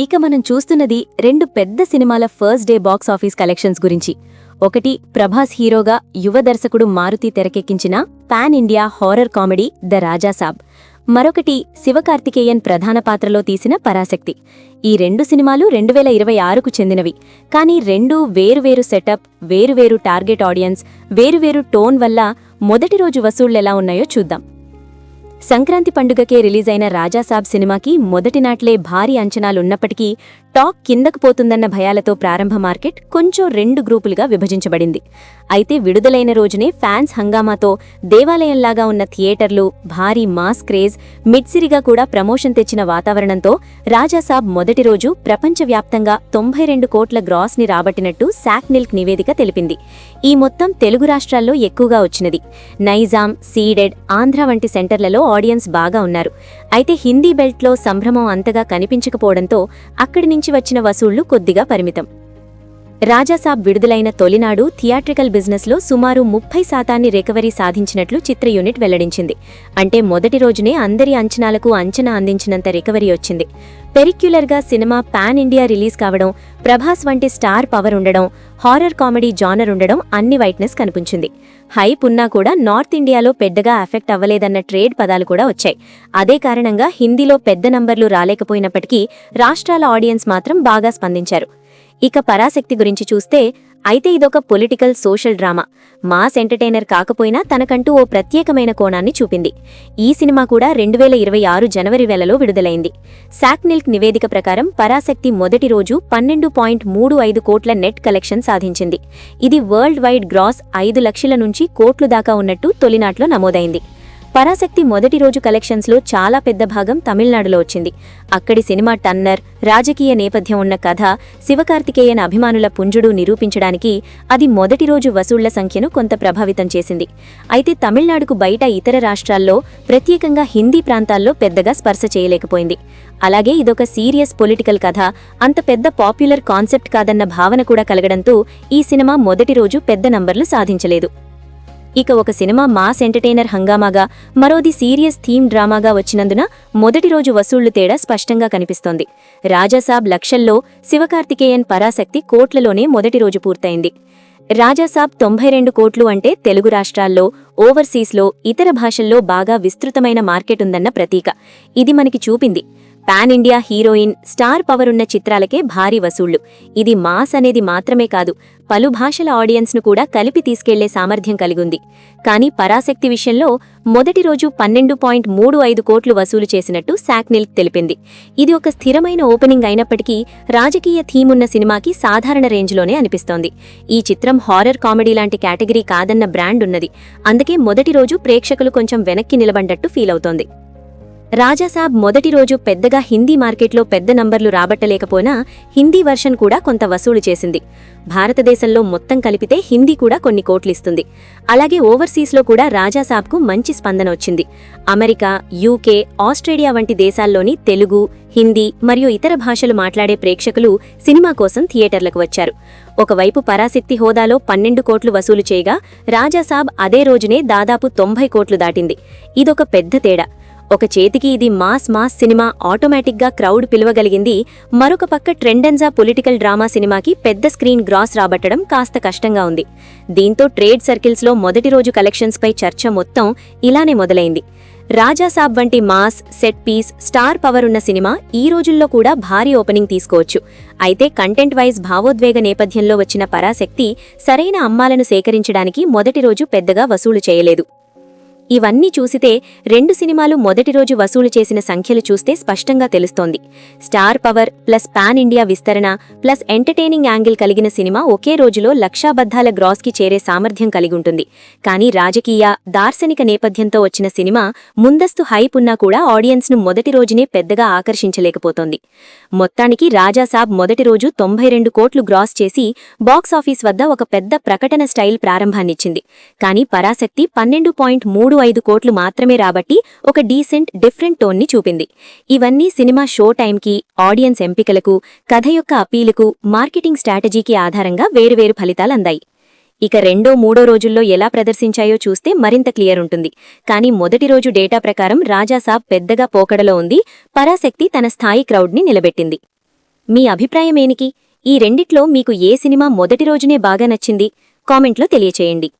ఇక మనం చూస్తున్నది రెండు పెద్ద సినిమాల first day box office collections గురించి. ఒకటి ప్రభాస్ హీరోగా యువ దర్శకుడు మారుతి తెరకెక్కించిన pan India horror comedy the Raja Saab. మరొకటి శివకార్తికేయన్ ప్రధాన పాత్రలో తీసిన పరాశక్తి. ఈ రెండు సినిమాలు 2026కు చెందినవి. కానీ రెండూ వేరువేరు సెటప్, వేరువేరు టార్గెట్ ఆడియన్స్, వేరువేరు టోన్ వల్ల మొదటి రోజు వసూళ్లెలా ఉన్నాయో చూద్దాం. సంక్రాంతి పండుగకే రిలీజైన రాజాసాబ్ సినిమాకి మొదటి నాట్లే భారీ అంచనాలున్నప్పటికీ టాక్ కిందకు పోతుందన్న భయాలతో ప్రారంభ మార్కెట్ కొంచెం రెండు గ్రూపులుగా విభజించబడింది. అయితే విడుదలైన రోజునే ఫ్యాన్స్ హంగామాతో దేవాలయంలాగా ఉన్న థియేటర్లు, భారీ మాస్ క్రేజ్, మిడ్సిరిగా కూడా ప్రమోషన్ తెచ్చిన వాతావరణంతో రాజాసాబ్ మొదటి రోజు ప్రపంచవ్యాప్తంగా 92 కోట్ల గ్రాస్ని రాబట్టినట్టు శాక్నిల్క్ నివేదిక తెలిపింది. ఈ మొత్తం తెలుగు రాష్ట్రాల్లో ఎక్కువగా వచ్చినది. నైజాం, సీడెడ్, ఆంధ్ర వంటి సెంటర్లలో ఆడియన్స్ బాగా ఉన్నారు. అయితే హిందీ బెల్ట్లో సంభ్రమం అంతగా కనిపించకపోవడంతో అక్కడి నుంచి వచ్చిన వసూళ్లు కొద్దిగా పరిమితం. రాజాసాబ్ విడుదలైన తొలినాడు థియేట్రికల్ బిజినెస్లో సుమారు 30% రికవరీ సాధించినట్లు చిత్ర యూనిట్ వెల్లడించింది. అంటే మొదటి రోజునే అందరి అంచనాలకు అంచనా అందించినంత రికవరీ వచ్చింది. పెరిక్యులర్గా సినిమా పాన్ ఇండియా రిలీజ్ కావడం, ప్రభాస్ వంటి స్టార్ పవర్ ఉండడం, హారర్ కామెడీ జానర్ ఉండడం అన్ని వైట్నెస్ కనిపించింది. హైప్ ఉన్నా కూడా నార్త్ ఇండియాలో పెద్దగా ఎఫెక్ట్ అవ్వలేదన్న ట్రేడ్ పదాలు కూడా వచ్చాయి. అదే కారణంగా హిందీలో పెద్ద నంబర్లు రాలేకపోయినప్పటికీ రాష్ట్రాల ఆడియన్స్ మాత్రం బాగా స్పందించారు. ఇక పరాశక్తి గురించి చూస్తే అయితే ఇదొక political social drama. Mass entertainer కాకపోయినా తనకంటూ ఓ ప్రత్యేకమైన కోణాన్ని చూపింది. ఈ సినిమా కూడా 2026 జనవరి వేళలో విడుదలైంది. శాక్నిల్క్ నివేదిక ప్రకారం పరాశక్తి మొదటి రోజు 12.35 కోట్ల నెట్ కలెక్షన్ సాధించింది. ఇది వరల్డ్ వైడ్ గ్రాస్ 5 లక్షల నుంచి కోట్లు దాకా ఉన్నట్టు తొలినాట్లో నమోదైంది. పరాశక్తి మొదటి రోజు కలెక్షన్స్లో చాలా పెద్ద భాగం తమిళనాడులో వచ్చింది. అక్కడి సినిమా టన్నర్, రాజకీయ నేపథ్యం ఉన్న కథ, శివకార్తికేయన్ అభిమానుల పుంజుడు నిరూపించడానికి అది మొదటి రోజు వసూళ్ల సంఖ్యను కొంత ప్రభావితం చేసింది. అయితే తమిళనాడుకు బయట ఇతర రాష్ట్రాల్లో, ప్రత్యేకంగా హిందీ ప్రాంతాల్లో పెద్దగా స్పర్శ చేయలేకపోయింది. అలాగే ఇదొక సీరియస్ పొలిటికల్ కథ, అంత పెద్ద పాపులర్ కాన్సెప్ట్ కాదన్న భావన కూడా కలగడంతో ఈ సినిమా మొదటి రోజు పెద్ద నంబర్లు సాధించలేదు. ఇక ఒక సినిమా మాస్ ఎంటర్టైనర్ హంగామాగా, మరోది సీరియస్ థీమ్ డ్రామాగా వచ్చినందున మొదటి రోజు వసూళ్లు తేడా స్పష్టంగా కనిపిస్తోంది. రాజాసాబ్ లక్షల్లో, శివకార్తికేయన్ పరాశక్తి కోట్లలోనే మొదటి రోజు పూర్తయింది. రాజాసాబ్ 92 కోట్లు అంటే తెలుగు రాష్ట్రాల్లో, ఓవర్సీస్లో, ఇతర భాషల్లో బాగా విస్తృతమైన మార్కెట్ ఉందన్న ప్రతీక. ఇది మనకి చూపింది pan India heroine, star power ఉన్న చిత్రాలకే భారీ వసూళ్లు. ఇది మాస్ అనేది మాత్రమే కాదు, పలు భాషల ఆడియన్స్ను కూడా కలిపి తీసుకెళ్లే సామర్థ్యం కలిగుంది. కానీ పరాశక్తి విషయంలో మొదటి రోజు 12.35 కోట్లు వసూలు చేసినట్టు శాక్నిల్క్ తెలిపింది. ఇది ఒక స్థిరమైన ఓపెనింగ్ అయినప్పటికీ రాజకీయ థీమ్ ఉన్న సినిమాకి సాధారణ రేంజ్లోనే అనిపిస్తోంది. ఈ చిత్రం హారర్ కామెడీ లాంటి కేటగిరీ కాదన్న బ్రాండ్ ఉన్నది. అందుకే మొదటి రోజు ప్రేక్షకులు కొంచెం వెనక్కి నిలబడ్డట్టు ఫీల్ అవుతోంది. రాజాసాబ్ మొదటి రోజు పెద్దగా హిందీ మార్కెట్లో పెద్ద నంబర్లు రాబట్టలేకపోయినా హిందీ వర్షన్ కూడా కొంత వసూలు చేసింది. భారతదేశంలో మొత్తం కలిపితే హిందీ కూడా కొన్ని కోట్లిస్తుంది. అలాగే ఓవర్సీస్లో కూడా రాజాసాబ్కు మంచి స్పందన వచ్చింది. అమెరికా, యూకే, ఆస్ట్రేలియా వంటి దేశాల్లోని తెలుగు, హిందీ మరియు ఇతర భాషలు మాట్లాడే ప్రేక్షకులు సినిమా కోసం థియేటర్లకు వచ్చారు. ఒకవైపు పరాశక్తి హోదాలో 12 కోట్లు వసూలు చేయగా రాజాసాబ్ అదే రోజునే దాదాపు 90 కోట్లు దాటింది. ఇదొక పెద్ద తేడా. ఒక చేతికి ఇది మాస్ సినిమా, ఆటోమేటిక్గా క్రౌడ్ పిలవగలిగింది. మరొక పక్క ట్రెండెన్జా పొలిటికల్ డ్రామా సినిమాకి పెద్ద స్క్రీన్ గ్రాస్ రాబట్టడం కాస్త కష్టంగా ఉంది. దీంతో ట్రేడ్ సర్కిల్స్లో మొదటి రోజు కలెక్షన్స్పై చర్చ మొత్తం ఇలానే మొదలైంది. రాజాసాబ్ వంటి mass, set piece, star power ఉన్న సినిమా ఈ రోజుల్లో కూడా భారీ ఓపెనింగ్ తీసుకోవచ్చు. అయితే కంటెంట్ వైజ్ భావోద్వేగ నేపథ్యంలో వచ్చిన పరాశక్తి సరైన అమ్మాలను సేకరించడానికి మొదటి రోజు పెద్దగా వసూలు చేయలేదు. ఇవన్నీ చూసితే రెండు సినిమాలు మొదటి రోజు వసూలు చేసిన సంఖ్యలు చూస్తే స్పష్టంగా తెలుస్తోంది. Star power plus pan India విస్తరణ ప్లస్ ఎంటర్టైనింగ్ యాంగిల్ కలిగిన సినిమా ఒకే రోజులో లక్షాబద్ధాల గ్రాస్కి చేరే సామర్థ్యం కలిగుంటుంది. కానీ రాజకీయ, దార్శనిక నేపథ్యంతో వచ్చిన సినిమా ముందస్తు హైప్ ఉన్నా కూడా ఆడియన్స్ను మొదటి రోజునే పెద్దగా ఆకర్షించలేకపోతోంది. మొత్తానికి రాజాసాబ్ మొదటి రోజు 92 కోట్లు గ్రాస్ చేసి బాక్సాఫీస్ వద్ద ఒక పెద్ద ప్రకటన స్టైల్ ప్రారంభాన్నిచ్చింది. కానీ పరాశక్తి 12.35 కోట్లు మాత్రమే రాబట్టి ఒక డీసెంట్, డిఫరెంట్ టోన్ని చూపింది. ఇవన్నీ సినిమా షో టైంకి, ఆడియన్స్ ఎంపికలకు, కథ యొక్క అపీలుకు, మార్కెటింగ్ స్ట్రాటజీకి ఆధారంగా వేరువేరు ఫలితాలందాయి. ఇక రెండో మూడో రోజుల్లో ఎలా ప్రదర్శించాయో చూస్తే మరింత క్లియర్ ఉంటుంది. కానీ మొదటి రోజు డేటా ప్రకారం రాజాసాబ్ పెద్దగా పోకడలో ఉంది, పరాశక్తి తన స్థాయి క్రౌడ్ని నిలబెట్టింది. మీ అభిప్రాయమేనికి? ఈ రెండిట్లో మీకు ఏ సినిమా మొదటి రోజునే బాగా నచ్చింది? కామెంట్లో తెలియచేయండి.